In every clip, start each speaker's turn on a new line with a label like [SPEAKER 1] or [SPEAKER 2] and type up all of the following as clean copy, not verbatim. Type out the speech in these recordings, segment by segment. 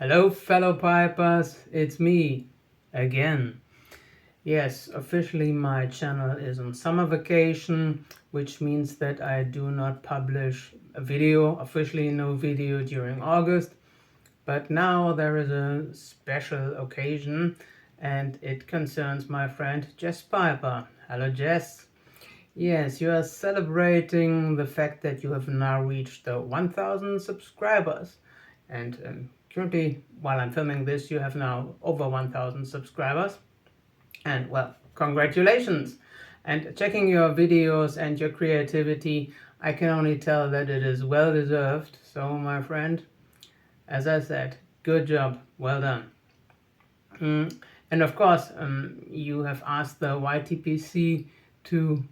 [SPEAKER 1] Hello fellow pipers, it's me again. Yes, officially my channel is on summer vacation, which means that I do not publish a video, officially no video during August. But now there is a special occasion and it concerns my friend JesPiper. Hello Jess. Yes, you are celebrating the fact that you have now reached the 1000 subscribers. And currently, while I'm filming this, you have now over 1000 subscribers. And well, congratulations! And checking your videos and your creativity, I can only tell that it is well deserved. So, my friend, as I said, good job, well done. And of course, you have asked the ytpc to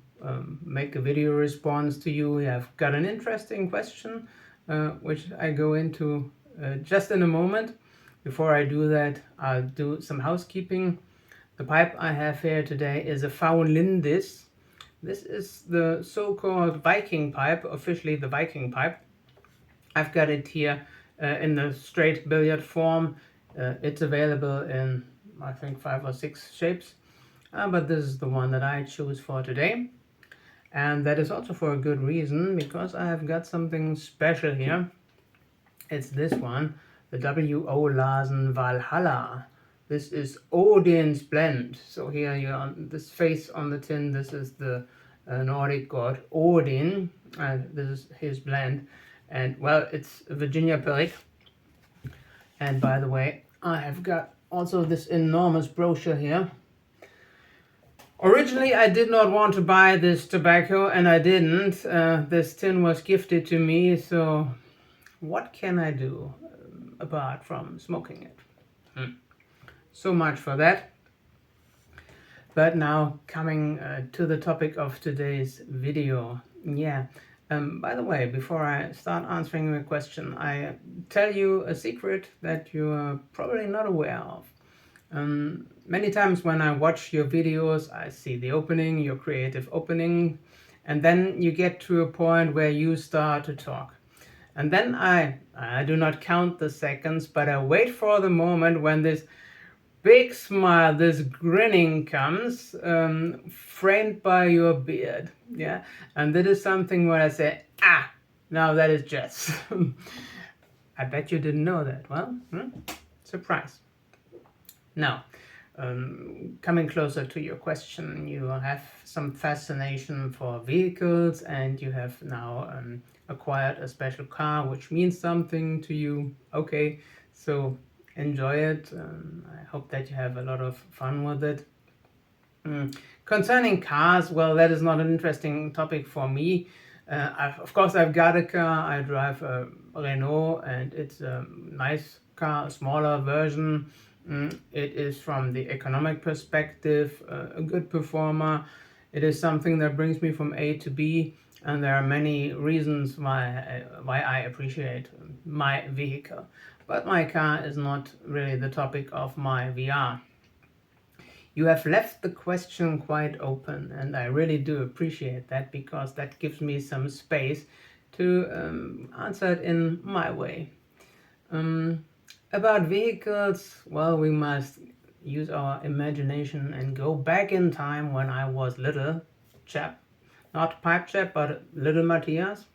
[SPEAKER 1] make a video response to you. We have got an interesting question, which I go into just in a moment. Before I do that, I'll do some housekeeping. The pipe I have here today is a Faulindis. This is the so-called Viking pipe, officially the Viking pipe. I've got it here in the straight billiard form. It's available in, I think, 5 or 6 shapes, but this is the one that I choose for today. And that is also for a good reason, because I have got something special here. It's this one, the W.O. Larsen Valhalla. This is Odin's blend. So here you on this face on the tin, this is the Nordic god Odin. This is his blend. And well, it's Virginia Peric. And by the way, I have got also this enormous brochure here. Originally, I did not want to buy this tobacco, and I didn't. This tin was gifted to me, so what can I do apart from smoking it? So much for that. But now coming to the topic of today's video. Yeah. By the way, before I start answering your question, I tell you a secret that you are probably not aware of. Many times when I watch your videos, I see the opening, your creative opening, and then you get to a point where you start to talk. And then I do not count the seconds, but I wait for the moment when this big smile, this grinning comes, framed by your beard. Yeah, and that is something where I say, now that is Jess. I bet you didn't know that. Well, surprise. Now, coming closer to your question, you have some fascination for vehicles, and you have now acquired a special car, which means something to you. Okay, so enjoy it. I hope that you have a lot of fun with it. Concerning cars, well, that is not an interesting topic for me. Of course, I've got a car. I drive a Renault, and it's a nice car, a smaller version. It is, from the economic perspective, a good performer. It is something that brings me from A to B, and there are many reasons why I appreciate my vehicle. But my car is not really the topic of my VR. You have left the question quite open, and I really do appreciate that, because that gives me some space to answer it in my way. About vehicles, well, we must use our imagination and go back in time when I was little chap, not pipe chap, but little Matthias.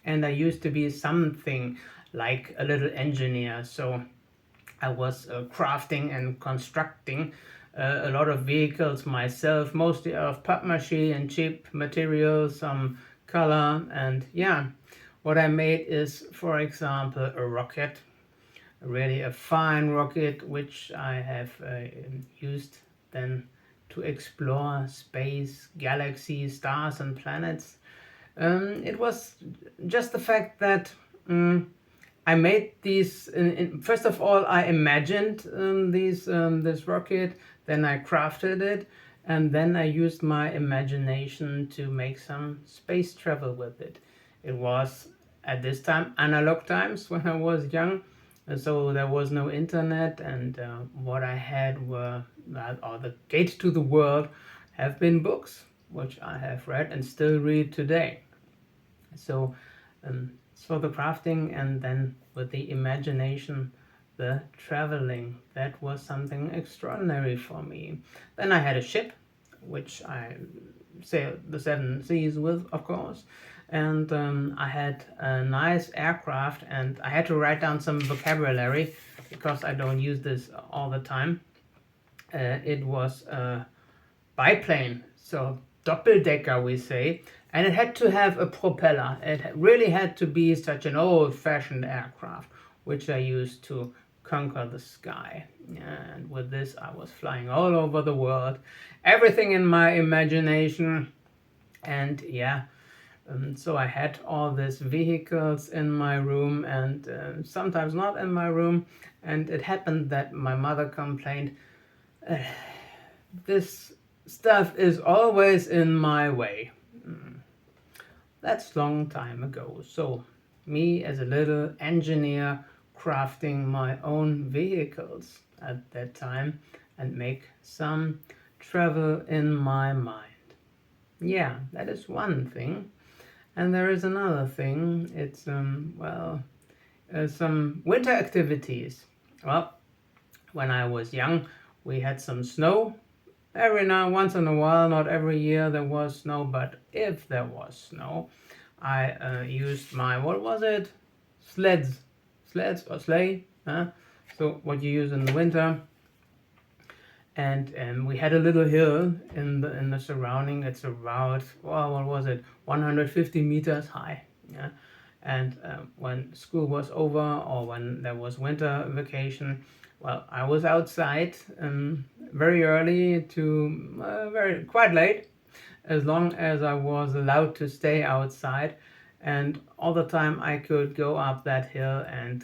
[SPEAKER 1] And I used to be something like a little engineer, so I was crafting and constructing a lot of vehicles myself, mostly out of papier-mâché and cheap materials, some color, and yeah, what I made is, for example, a rocket, really a fine rocket, which I have used then to explore space, galaxies, stars and planets. It was just the fact that I made these, first of all, I imagined this rocket, then I crafted it, and then I used my imagination to make some space travel with it. It was, at this time, analog times when I was young, so there was no internet, and what I had were, or the gate to the world, have been books, which I have read and still read today. So the crafting, and then with the imagination, the traveling. That was something extraordinary for me. Then I had a ship, which I sailed the seven seas with, of course. And I had a nice aircraft, and I had to write down some vocabulary because I don't use this all the time. It was a biplane, so doppeldecker we say, and it had to have a propeller. It really had to be such an old-fashioned aircraft, which I used to conquer the sky. And with this I was flying all over the world, everything in my imagination. And yeah, so I had all these vehicles in my room, and sometimes not in my room. And it happened that my mother complained, this stuff is always in my way. That's long time ago. So me as a little engineer crafting my own vehicles at that time and make some travel in my mind. Yeah, that is one thing. And there is another thing. It's some winter activities. Well, when I was young, we had some snow. Once in a while, not every year there was snow, but if there was snow, I used my, what was it? Sleds or sleigh. So what you use in the winter. And we had a little hill in the surrounding. It's about, well, what was it? 150 meters high. Yeah. And when school was over or when there was winter vacation, well, I was outside very early to quite late, as long as I was allowed to stay outside. And all the time I could go up that hill and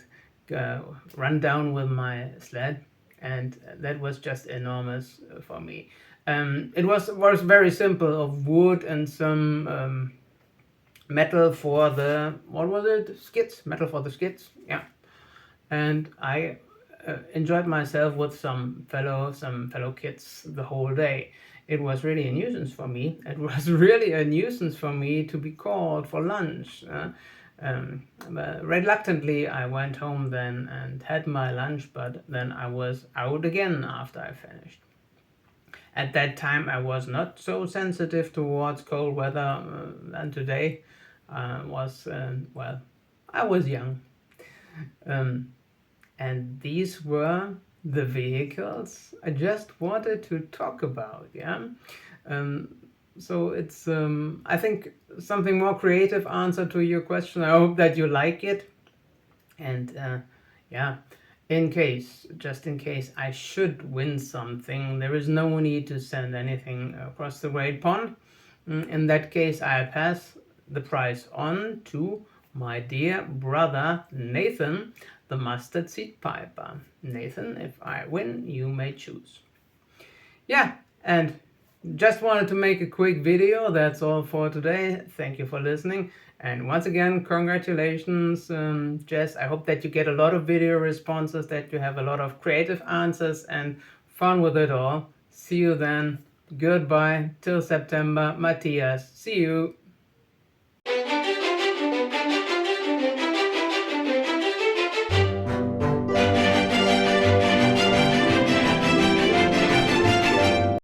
[SPEAKER 1] run down with my sled. And that was just enormous for me. It was very simple, of wood and some metal for the, what was it? Skids, metal for the skids, yeah. And I enjoyed myself with some fellow kids the whole day. It was really a nuisance for me. It was really a nuisance for me to be called for lunch. But reluctantly, I went home then and had my lunch, but then I was out again after I finished. At that time, I was not so sensitive towards cold weather than today. I was young. And these were the vehicles I just wanted to talk about, yeah? So it's, I think, something more creative answer to your question. I hope that you like it. And yeah, just in case I should win something, there is no need to send anything across the Great Pond. In that case, I pass the prize on to my dear brother Nathan, the mustard seed piper. Nathan, if I win, you may choose. Yeah, and just wanted to make a quick video. That's all for today. Thank you for listening. And once again, congratulations, Jess. I hope that you get a lot of video responses, that you have a lot of creative answers and fun with it all. See you then. Goodbye. Till September. Matthias. See you.